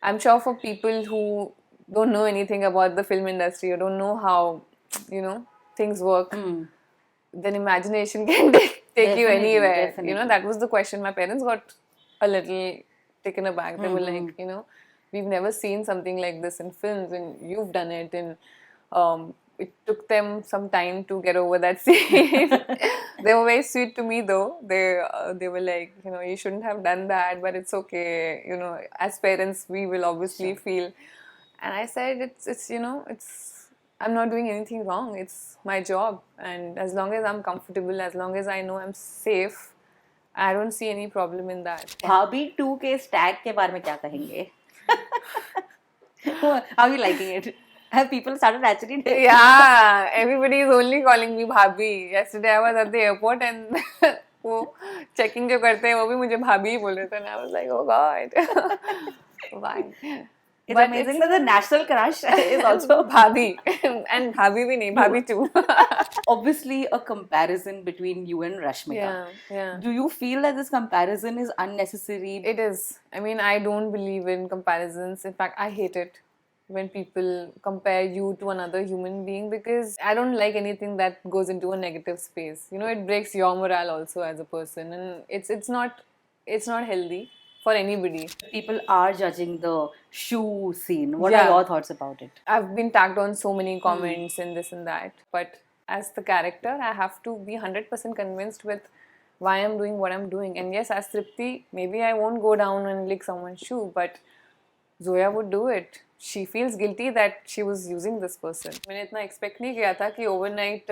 I'm sure for people who don't know anything about the film industry or don't know how, things work, then imagination can take you anywhere. Definitely. That was the question. My parents got a little taken aback. They were like, we've never seen something like this in films, and you've done it. And it took them some time to get over that scene. They were very sweet to me, though. They were like, you shouldn't have done that, but it's okay. As parents, we will obviously feel. And I said, it's I'm not doing anything wrong. It's my job, and as long as I'm comfortable, as long as I know I'm safe, I don't see any problem in that. भाभी 2 के Stag के बारे में क्या कहेंगे? How are you liking it? Have people started actually? Yeah, everybody is only calling me bhabhi. Yesterday I was at the airport and वो checking जो करते हैं वो भी मुझे भाभी ही बोल रहे थे, and I was like, oh god, why? It's amazing that the national crush is also bhabhi, and bhabhi भी नहीं, bhabhi too. Obviously a comparison between you and Rashmika. Yeah. Do you feel that this comparison is unnecessary? It is. I mean, I don't believe in comparisons. In fact, I hate it when people compare you to another human being, because I don't like anything that goes into a negative space. It breaks your morale also as a person, and it's not healthy for anybody. People are judging the shoe scene. What are your thoughts about it? I've been tagged on so many comments and this and that, but as the character, I have to be 100% convinced with why I'm doing what I'm doing. And yes, as Tripti, maybe I won't go down and lick someone's shoe, but Zoya would do it. She feels guilty that she was using this person. मैंने इतना expect नहीं किया था कि overnight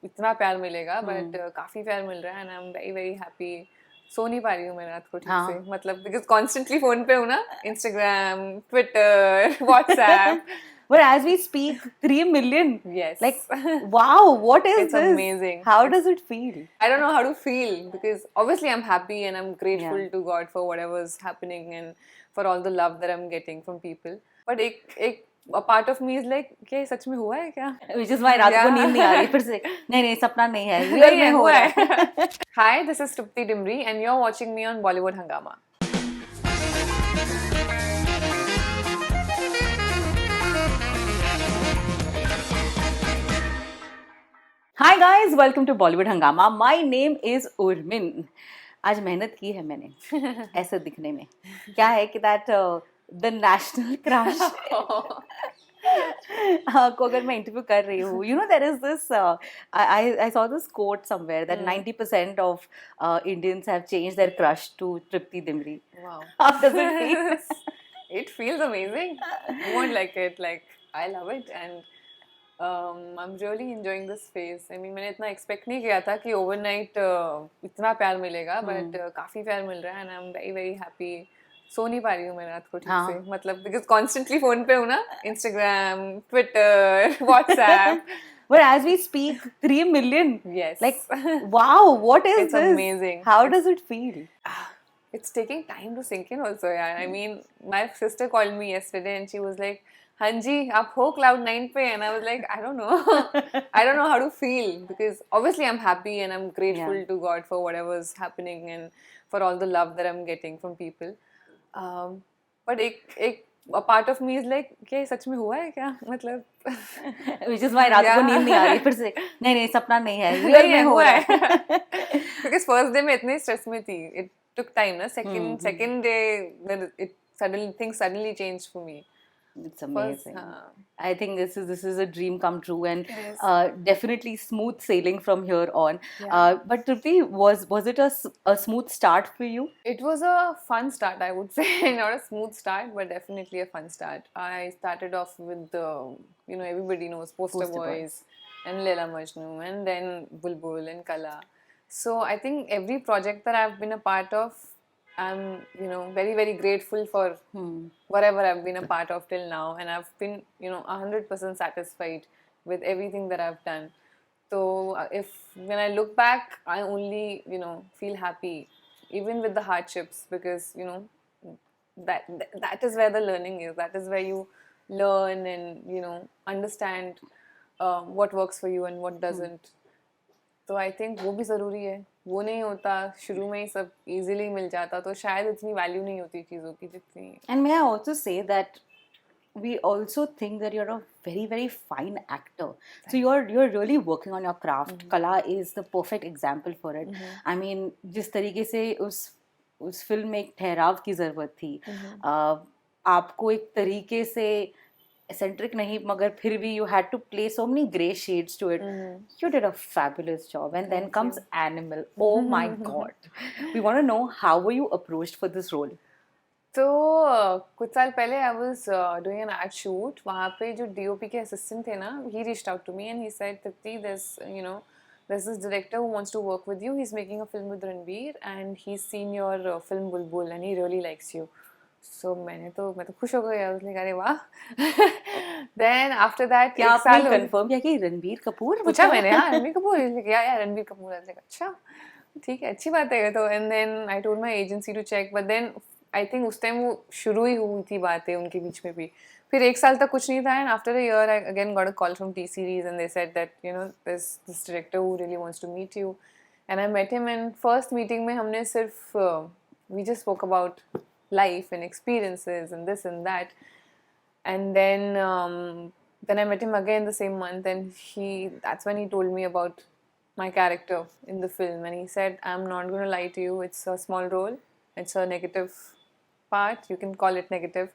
इतना प्यार मिलेगा, but काफी प्यार मिल रहा है, and I'm very very happy. सो नहीं पा रही हूँ मैं रात को ठीक से, मतलब because constantly phone पे हूँ ना, Instagram, Twitter, WhatsApp. But as we speak, 3 million. Yes. Like, wow, what is it's this? It's amazing. How does it feel? I don't know how to feel, because obviously I'm happy and I'm grateful to God for whatever's happening and for all the love that I'm getting from people. But a part of me is like, क्या ये सच में हुआ है क्या? Which is why रात को नींद नहीं आ रही फिर से. नहीं सपना नहीं है. Real में हुआ है. Hi, this is Triptii Dimri and you're watching me on Bollywood Hungama. Hi guys, welcome to Bollywood Hungama. My name is Urmin. आज मेहनत की है मैंने ऐसे दिखने में. क्या है कि that the national crush को अगर मैं इंटरव्यू कर रही हूँ, there is this I saw this quote somewhere that 90% of Indians have changed their crush to Triptii Dimri. Wow. How does it feel? It feels amazing. You won't like it. Like, I love it, and I'm really enjoying this phase. I mean, मैंने इतना expect नहीं किया था कि overnight इतना प्यार मिलेगा, but काफी प्यार मिल रहा है, and I'm very very happy. सो नहीं पा रही हूँ मैं रात को ठीक से, मतलब because constantly phone पे हूँ ना, Instagram, Twitter, WhatsApp. But as we speak, 3 million. Yes. Like, wow, what is it's this? It's amazing. How does it feel? It's taking time to sink in also, yeah. I mean, my sister called me yesterday and she was like, Hanji, aap ho Cloud9 pe? And I was like, I don't know. I don't know how to feel, because obviously I'm happy and I'm grateful to God for whatever's happening and for all the love that I'm getting from people. But a part of me is like, क्या ये सच में हुआ है क्या? मतलब which is why रात को नींद नहीं आ रही फिर से. नहीं सपना नहीं है, real में हो रहा है. Because first day मैं इतने stress में थी. It took time ना. Second day things suddenly changed for me. It's amazing. I think this is a dream come true, and definitely smooth sailing from here on. Yeah. But Tripti, was it a smooth start for you? It was a fun start, I would say. Not a smooth start, but definitely a fun start. I started off with everybody knows Poster Boys and Leela Majnu, and then Bulbul and Kala. So I think every project that I've been a part of, I'm very very grateful for whatever I've been a part of till now, and I've been 100% satisfied with everything that I've done. So when I look back, I only feel happy, even with the hardships, because that is where the learning is. That is where you learn and understand what works for you and what doesn't. तो I think वो भी ज़रूरी है. वो नहीं होता, शुरू में ही सब इजीली मिल जाता तो शायद इतनी वैल्यू नहीं होती चीज़ों की जितनी. And may I also say that we also think that you're a very very fine actor, so you're really working on your craft. Kala is the perfect example for it. I mean, जिस तरीके से उस film में एक ठहराव की ज़रूरत थी, आपको एक तरीके से eccentric नहीं, मगर फिर भी you had to play so many gray shades to it. You did a fabulous job. And then comes Animal. Oh my God. We want to know, how were you approached for this role? तो कुछ साल पहले I was doing an ad shoot. वहाँ पे जो DOP के assistant थे ना, he reached out to me and he said, Tripti, there's this director who wants to work with you. He's making a film with Ranbir and he's seen your film Bulbul and he really likes you. So मैं तो खुश हो गई. I was like, अरे वाह. Then after that क्या आपने confirm किया कि रणबीर कपूर? पूछा मैंने. हाँ, रणबीर कपूर. या Ranbir Kapoor. I was like, अच्छा ठीक है, अच्छी बात है. तो and then I told my agency to check, but then I think उस टाइम वो शुरू ही हुई थी बातें उनके बीच में भी. फिर एक साल तक कुछ नहीं था and after a year I again got a call from T Series and they said that this director who really wants to meet you. And I met him and first meeting में हमने सिर्फ we just spoke about life and experiences and this and that. And then I met him again the same month and that's when he told me about my character in the film and he said, I'm not going to lie to you, it's a small role, it's a negative part, you can call it negative,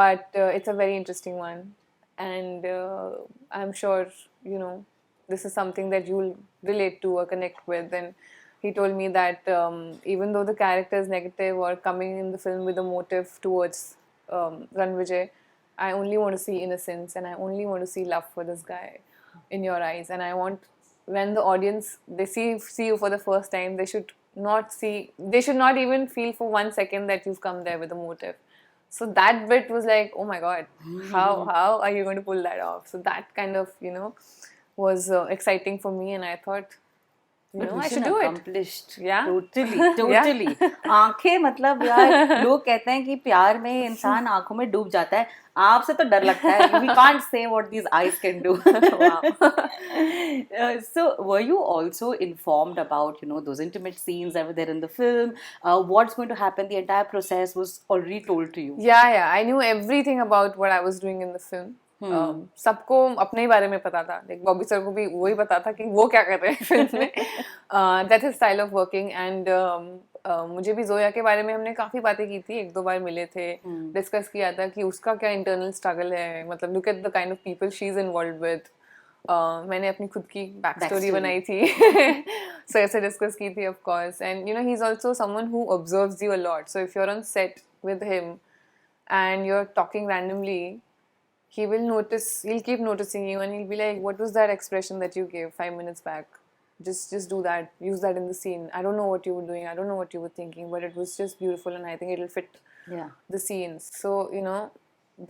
but it's a very interesting one and I'm sure this is something that you'll relate to or connect with. And he told me that even though the character is negative or coming in the film with a motive towards Ranvijay, I only want to see innocence and I only want to see love for this guy in your eyes. And I want, when the audience, they see you for the first time, they should not even feel for 1 second that you've come there with a motive. So that bit was like, oh my God, how are you going to pull that off? So that kind of, was exciting for me and I thought, I should do accomplished. it. Yeah. Totally. आंखें, मतलब यार, लोग कहते हैं कि प्यार में इंसान आंखों में डूब जाता है. आपसे तो डर लगता है. We can't say what these eyes can do. Wow. So were you also informed about those intimate scenes that were there in the film? What's going to happen? The entire process was already told to you. Yeah. I knew everything about what I was doing in the film. सबको अपने ही बारे में पता था. Like Bobby sir को भी वही पता था कि वो क्या कर रहे हैं फिल्म में. That is style of working. And मुझे भी जोया के बारे में हमने काफ़ी बातें की थी. 1-2 बार मिले थे, डिस्कस किया था कि उसका क्या इंटरनल स्ट्रगल है. मतलब look at the kind of people she is involve with. मैंने अपनी खुद की बैक स्टोरी बनाई थी. सो ऐसे डिस्कस की थी of course. And he is also someone who observes you a lot. So if you are on set with him and you're talking randomly, he'll keep noticing you and he'll be like, what was that expression that you gave 5 minutes back? Just do that, use that in the scene. I don't know what you were doing, I don't know what you were thinking, but it was just beautiful and I think it'll fit the scenes. So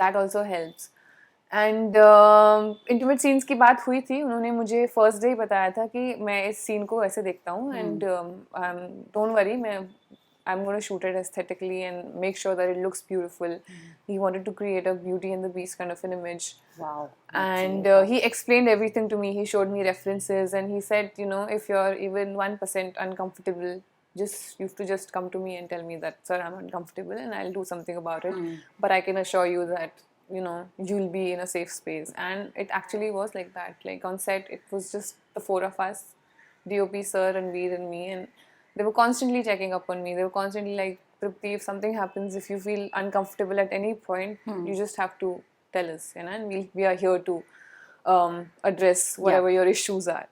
that also helps. And intimate scenes की बात हुई थी. उन्होंने मुझे first day ही बताया था कि मैं इस सीन को ऐसे देखता हूँ and don't worry, I'm going to shoot it aesthetically and make sure that it looks beautiful. He wanted to create a Beauty and the Beast kind of an image. Wow. And he explained everything to me. He showed me references and he said, if you're even 1% uncomfortable, you have to just come to me and tell me that, sir, I'm uncomfortable and I'll do something about it. But I can assure you that, you'll be in a safe space. And it actually was like that. Like on set, it was just the 4 of us, DOP sir, Ranbir and me, and they were constantly checking up on me. They were constantly like, Tripti, if something happens, if you feel uncomfortable at any point, you just have to tell us, and we are here to address whatever your issues are.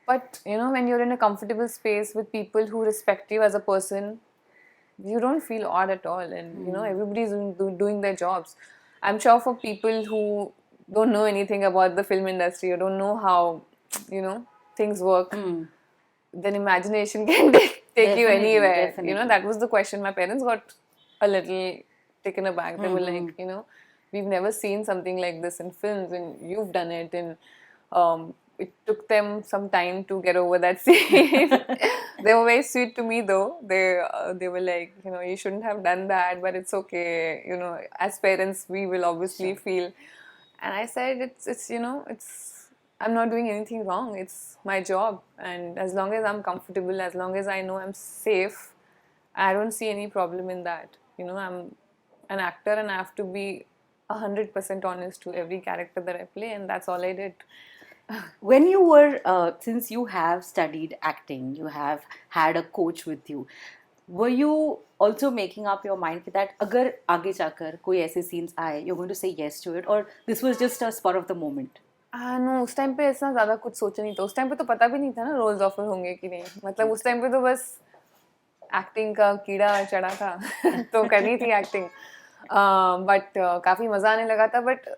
But, when you're in a comfortable space with people who respect you as a person, you don't feel odd at all. And, everybody's doing their jobs. I'm sure for people who don't know anything about the film industry or don't know how, things work, then imagination can take you anywhere. Definitely. That was the question. My parents got a little taken aback. They were like, we've never seen something like this in films and you've done it. And it took them some time to get over that scene. They were very sweet to me though. They were like, you shouldn't have done that, but it's okay. As parents, we will obviously feel. And I said, I'm not doing anything wrong. It's my job, and as long as I'm comfortable, as long as I know I'm safe, I don't see any problem in that. You know, I'm an actor, and I have to be 100% honest to every character that I play, and that's all I did. When you were, since you have studied acting, you have had a coach with you, were you also making up your mind that अगर आगे जाकर कोई ऐसे scenes आए, you're going to say yes to it, or this was just a spur of the moment? No, उस time पे ऐसा ज़्यादा कुछ सोचा नहीं था. उस टाइम पे तो पता भी नहीं था ना रोल्स ऑफर होंगे कि नहीं. मतलब उस टाइम पे तो बस एक्टिंग का कीड़ा चढ़ा था तो करनी थी एक्टिंग. बट काफ़ी मज़ा आने लगा था. बट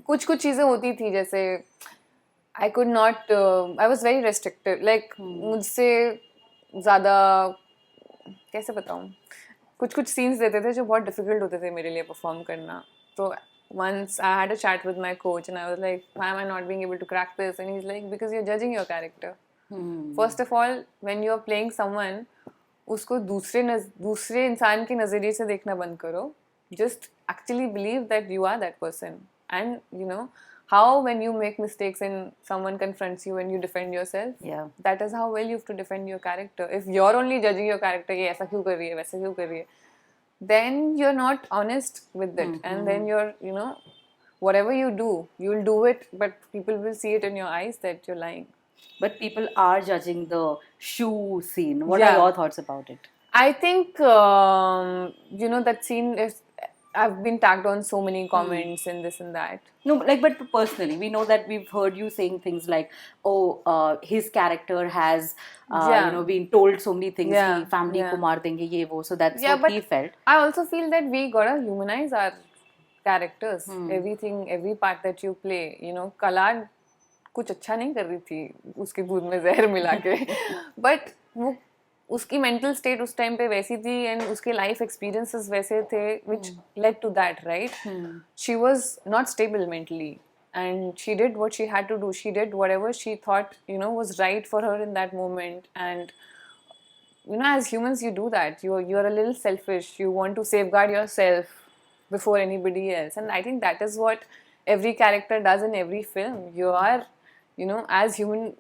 कुछ कुछ चीज़ें होती थी, जैसे I could not, I was very restricted. Like मुझसे ज़्यादा कैसे बताऊँ, कुछ कुछ सीन्स देते थे जो बहुत डिफिकल्ट होते थे मेरे लिए परफॉर्म करना. तो once I had a chat with my coach and I was like, why am I not being able to crack this? And he's like, because you're judging your character. First of all, when you're playing someone, उसको दूसरे इंसान के नज़रिए से देखना बंद करो. Just actually believe that you are that person. And you know how when you make mistakes and someone confronts you and you defend yourself, that is how well you have to defend your character. If you're only judging your character, ये ऐसा क्यों कर रही है, वैसा क्यों कर रही है, then you're not honest with it. And then you're, you know, whatever you do, you'll do it, but people will see it in your eyes that you're lying. But people are judging the shoe scene. What are your thoughts about it? I think, you know, that scene is, I've been tagged on so many comments and this and that. No, like, but personally, we know that we've heard you saying things like, "Oh, his character has, you know, been told so many things. Ki family ko maar denge, ye wo." So that's what he felt. I also feel that we gotta humanize our characters. Everything, every part that you play. You know, Kala कुछ अच्छा नहीं कर रही थी उसके दूध में जहर मिला के. But वो उसकी mental state उस time पे वैसी थी and उसके life experiences वैसे थे which led to that, right? She was not stable mentally and she did what she had to do. She did whatever she thought, you know, was right for her in that moment. And you know, as humans you do that. You're a little selfish. You want to safeguard yourself before anybody else. And I think that is what every character does in every film. You are, you know, as human,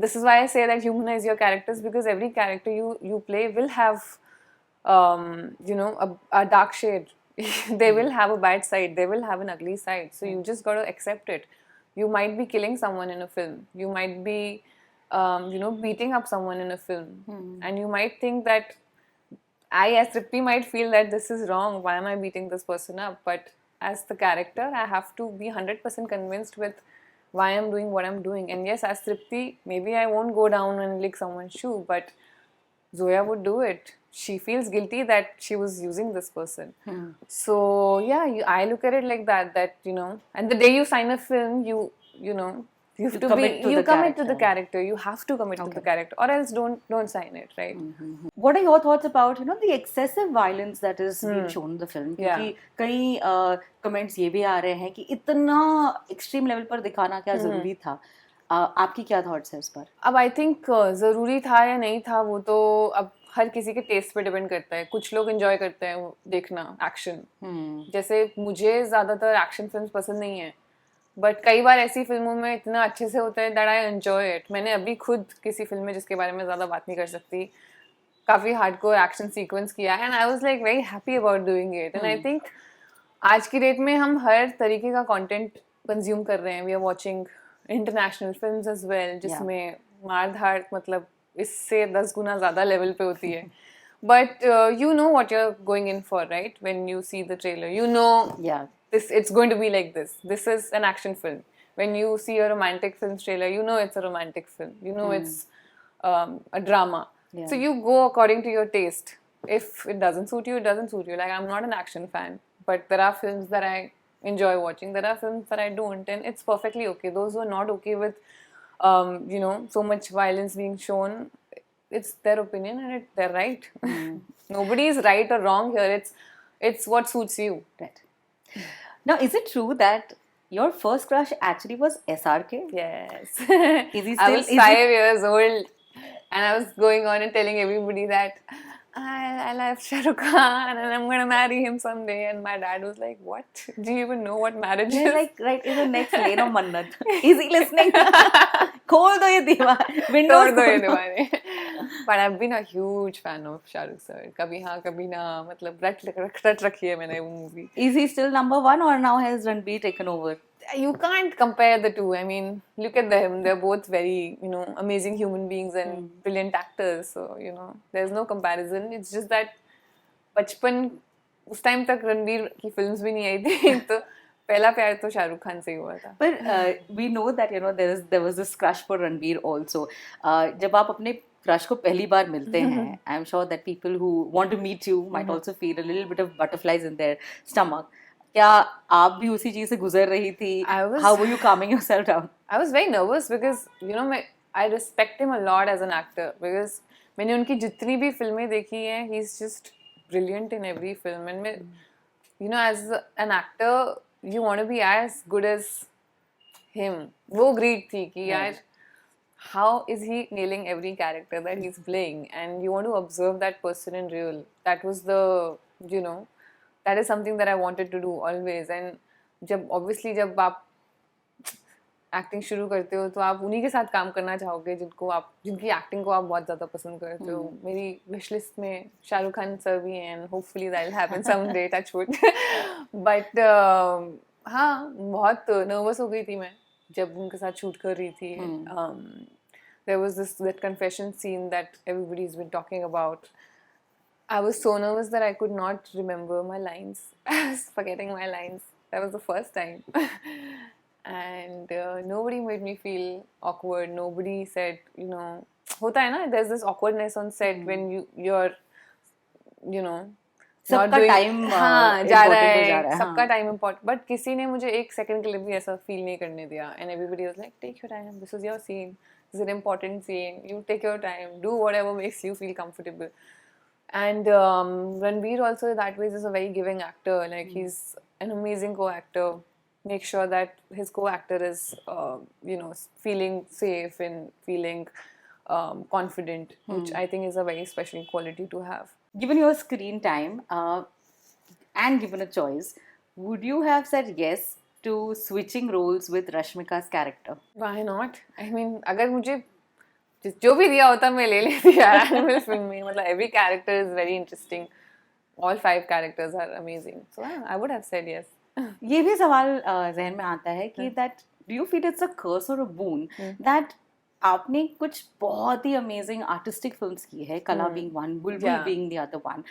this is why I say that humanize your characters, because every character you play will have, you know, a dark shade. They will have a bad side. They will have an ugly side. So you just got to accept it. You might be killing someone in a film. You might be, you know, beating up someone in a film. And you might think that I, as Tripti, might feel that this is wrong. Why am I beating this person up? But as the character, I have to be 100% convinced with why I'm doing what I'm doing. And yes, as Tripti, maybe I won't go down and lick someone's shoe, but Zoya would do it. She feels guilty that she was using this person. So yeah, I look at it like that, you know, and the day you sign a film, you know, you have to commit to the character. You have to commit to the character, or else don't sign it, right? What are your thoughts about, you know, the excessive violence that is being shown in the film? क्योंकि कई comments ये भी आ रहे हैं कि इतना extreme level पर दिखाना क्या जरूरी था? आपकी क्या thoughts है इस पर? अब I think जरूरी था या नहीं था वो तो अब हर किसी के टेस्ट पे डिपेंड करता है. कुछ लोग एंजॉय करते हैं देखना एक्शन. जैसे मुझे ज़्यादातर एक्शन फिल्म्स पसंद नहीं है, बट कई बार ऐसी फिल्मों में इतना अच्छे से होता है दैट आई एंजॉय इट. मैंने अभी खुद किसी फिल्म में, जिसके बारे में ज़्यादा बात नहीं कर सकती, काफ़ी हार्डकोर एक्शन सीक्वेंस किया and I was like very happy about doing it. And I think आज की डेट में हम हर तरीके का कंटेंट कंज्यूम कर रहे हैं. We are watching international films as well, जिसमें मार धाड़ मतलब इससे 10 गुना ज़्यादा लेवल पे होती है. But you know what you're going in for, right? When you see the trailer, you know it's going to be like this. This is an action film. When you see a romantic film trailer, you know it's a romantic film. You know it's a drama. So you go according to your taste. If it doesn't suit you, it doesn't suit you. Like, I'm not an action fan, but there are films that I enjoy watching. There are films that I don't, and it's perfectly okay. Those who are not okay with, you know, so much violence being shown, it's their opinion and they're right. Nobody is right or wrong here. It's what suits you. Right. Now, is it true that your first crush actually was SRK? Yes. Is he still? I was 5 years old, and I was going on and telling everybody that I love Shah Rukh Khan and I'm gonna marry him someday. And my dad was like, "What? Do you even know what marriage They're is?" like right in the next lane of Mannat. Is he listening? खोल दो ये दीवार, windows तोड़ दो ये खोल दो. दीवारें. But I've been a huge fan of Shah Rukh sir. कभी हाँ कभी ना, मतलब रट रखी है मैंने वो movie. Is he still number one or now has Ranbir taken over? You can't compare the two. I mean, look at them. They're both very, amazing human beings and brilliant actors. So, there's no comparison. It's just that बचपन उस time तक रणबीर की films भी नहीं आई थी तो पहला प्यार तो शाहरुख खान से ही हुआ था. But we know that there was this crush for Ranbir also. जब आप अपने crush को पहली बार मिलते हैं, I'm sure that people who want to meet you might also feel a little bit of butterflies in their stomach. क्या आप भी उसी चीज से गुजर रही थी? How were you calming yourself down? I was very nervous because I respect him a lot as an actor because मैंने उनकी जितनी भी फिल्में देखी हैं, he's just brilliant in every film. And as an actor, you want to be as good as him. वो greed थी कि यार how is he nailing every character that he's playing, and you want to observe that person in real. That was that is something that I wanted to do always. And जब आप acting शुरू करते हो तो आप उन्हीं के साथ काम करना चाहोगे जिनकी एक्टिंग को आप बहुत ज़्यादा पसंद करते हो. मेरी विश लिस्ट में शाहरुख खान सर भी हैं and hopefully that will happen someday, touch wood. But हाँ, बहुत नर्वस हो गई थी मैं जब उनके साथ शूट कर रही थी. There was that confession scene that everybody's been talking about. I was so nervous that I could not remember my lines. I was forgetting my lines. That was the first time. And nobody made me feel awkward. Nobody said, होता है ना, there's this awkwardness on set when you're, सबका time जा रहा है, सबका time important. But किसी ने मुझे एक सेकंड के लिए भी ऐसा फील नहीं करने दिया. And everybody was like, take your time, this is your scene, this is an important scene, you take your time, do whatever makes you feel comfortable. And Ranbir also that way is a very giving actor. Like he's an amazing co-actor. Make sure that his co-actor is feeling safe and feeling confident, which I think is a very special quality to have. Given your screen time and given a choice, would you have said yes to switching roles with Rashmika's character? Why not? I mean, अगर मुझे जो भी दिया होता मैं ले लेती यार एनिमल फिल्म में. मतलब every character is very interesting. All 5 characters are amazing. So I would have said yes. ये भी सवाल जहन में आता है कि that do you feel it's a curse or a boon that आपने कुछ बहुत ही अमेजिंग आर्टिस्टिक फिल्म्स की है, कला being one, Bulbul being the other one,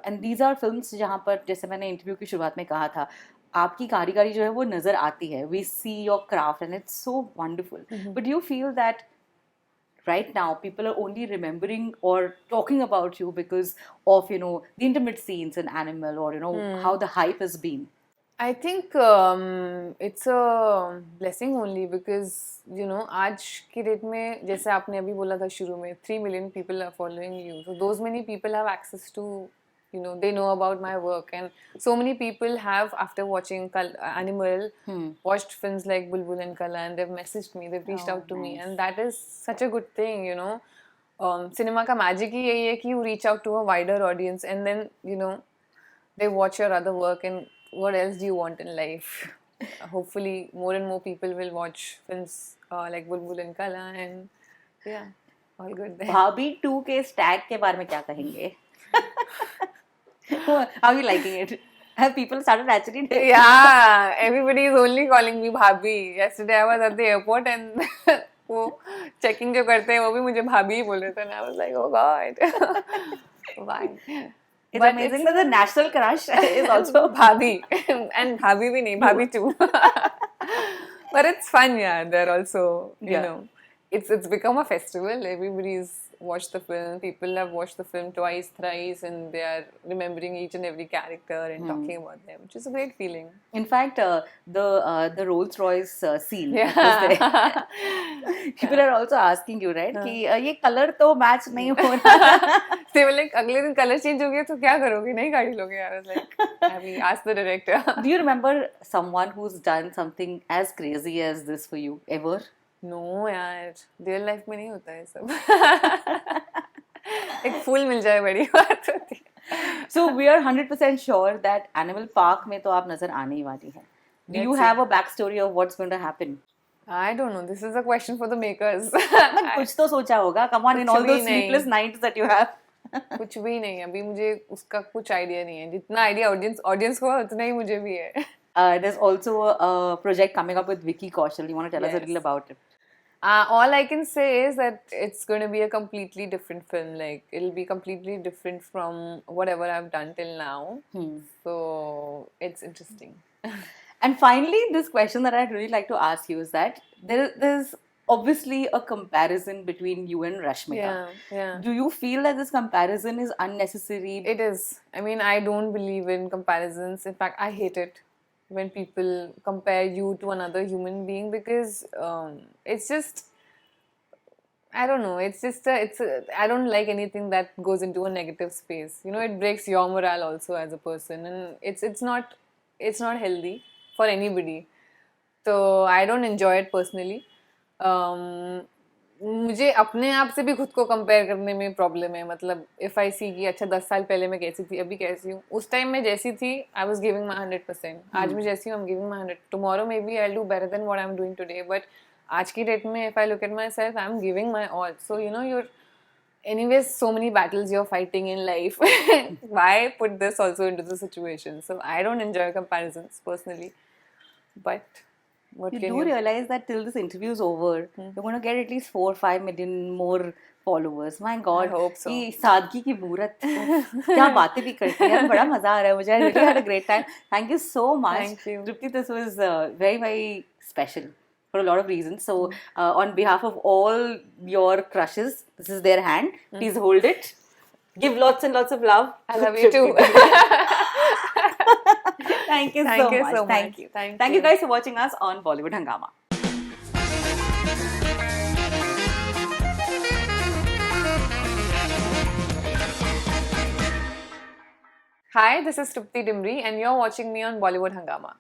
and these are films जहाँ पर जैसे मैंने इंटरव्यू की शुरुआत में कहा था, आपकी कारीगरी जो है वो नजर आती है. We see your craft and it's so wonderful. But do you feel that right now people are only remembering or talking about you because of the intimate scenes in Animal or how the hype has been? I think it's a blessing only because आज की date में जैसे आपने अभी बोला था शुरू में 3 million people are following you, so those many people have access to they know about my work, and so many people have, after watching Animal, watched films like Bulbul and Kala, and they've messaged me, they've reached out to me, and that is such a good thing. Cinema का magic ही यही है कि you reach out to a wider audience, and then they watch your other work, and what else do you want in life? Hopefully more and more people will watch films like Bulbul and Kala, and yeah, all good there. भाभी 2 के stag के बारे में क्या कहेंगे? How are you liking it? Have people started actually? Yeah, everybody is only calling me Bhabhi. Yesterday I was at the airport and वो checking जो करते हैं वो भी मुझे भाभी ही बोल रहे थे, and I was like, oh God, why? It's amazing that the national crush is also Bhabhi, and Bhabhi भी नहीं, Bhabhi too. But it's fun, yeah. They're also, it's become a festival. Everybody's watched the film. People have watched the film twice, thrice, and they are remembering each and every character and talking about them, which is a great feeling. In fact, the Rolls Royce scene that was there. People are also asking you, right? कि ये color तो match नहीं हो रहा. They were like, अगले दिन color change हो गया तो क्या करोगे? नहीं गाड़ी लोगे यार. I was like, have you asked the director? Do you remember someone who's done something as crazy as this for you ever? No यार, real life में नहीं होता है सब. एक फूल मिल जाए बड़ी बात होती है. So we are 100% sure that Animal Park में तो आप नजर आने ही वाली हैं. Do you Let's have a backstory of what's going to happen? I don't know. This is a question for the makers. But कुछ तो सोचा होगा. Come on, in कुछ all भी those नहीं. sleepless nights that you have. कुछ भी नहीं है. अभी मुझे उसका कुछ आइडिया नहीं है. जितना आइडिया ऑडियंस को है उतना ही मुझे भी है. There's also a project coming up with Vicky Kaushal. You want to tell us a Yes. little about it? All I can say is that it's going to be a completely different film. Like, it'll be completely different from whatever I've done till now. So it's interesting. And finally, this question that I'd really like to ask you is that there's obviously a comparison between you and Rashmika. Yeah. Do you feel that this comparison is unnecessary? It is. I mean, I don't believe in comparisons. In fact, I hate it when people compare you to another human being, because it's just, I don't know, I don't like anything that goes into a negative space. You know, it breaks your morale also as a person, and it's not healthy for anybody. So I don't enjoy it personally. मुझे अपने आप से भी खुद को compare करने में problem है. मतलब इफ आई सी कि अच्छा 10 साल पहले मैं कैसी थी, अभी कैसी हूँ. उस टाइम मैं जैसी थी, आई वाज गिविंग माय 100%. आज मैं जैसी हूँ, I am giving my 100. Tomorrow may be I will do better than what I am doing today, but आज की डेट में if I look at myself, I am giving my all. So you know, you're anyways, so many battles you're fighting in life. Why put this also into the situation? So I don't enjoy comparisons personally, but what You can do you realize that till this interview is over, you're going to get at least 4 or 5 million more followers. My God. I hope so. ये सादगी की मूरत. क्या बातें भी करती है. बड़ा मजा आ रहा है मुझे. I really had a great time. Thank you so much. Thank you. Tripti, this was very, very special for a lot of reasons. So, on behalf of all your crushes, this is their hand. Please hold it. Give lots and lots of love. I love you too. Thank you Thank so you much. so Thank much. you. Thank Thank you you. guys for watching us on Bollywood Hungama. Hi, this is Triptii Dimri, and you're watching me on Bollywood Hungama.